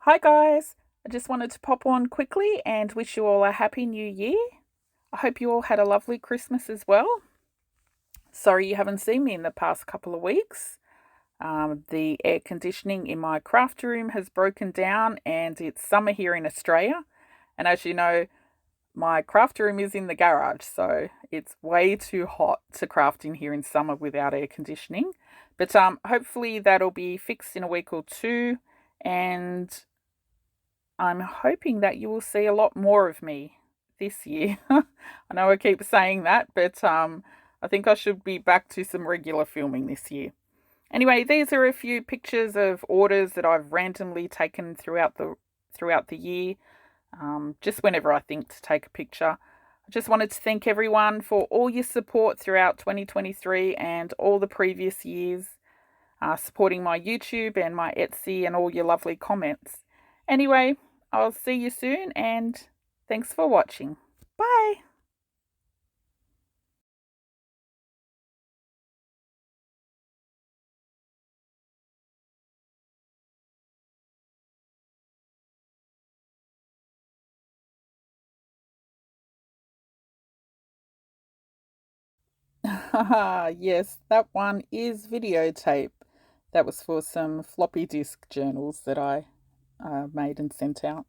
Hi guys, I just wanted to pop on quickly and wish you all a happy new year. I hope you all had a lovely Christmas as well. Sorry you haven't seen me in the past couple of weeks. The air conditioning in my craft room has broken down and it's summer here in Australia. And as you know, my craft room is in the garage, so it's way too hot to craft in here in summer without air conditioning. But hopefully that'll be fixed in a week or two, and I'm hoping that you will see a lot more of me this year. I know I keep saying that, but I think I should be back to some regular filming this year. Anyway, these are a few pictures of orders that I've randomly taken throughout the year, just whenever I think to take a picture. I just wanted to thank everyone for all your support throughout 2023 and all the previous years, supporting my YouTube and my Etsy and all your lovely comments. Anyway, I'll see you soon and thanks for watching. Bye. Yes, that one is videotape. That was for some floppy disk journals that I made and sent out.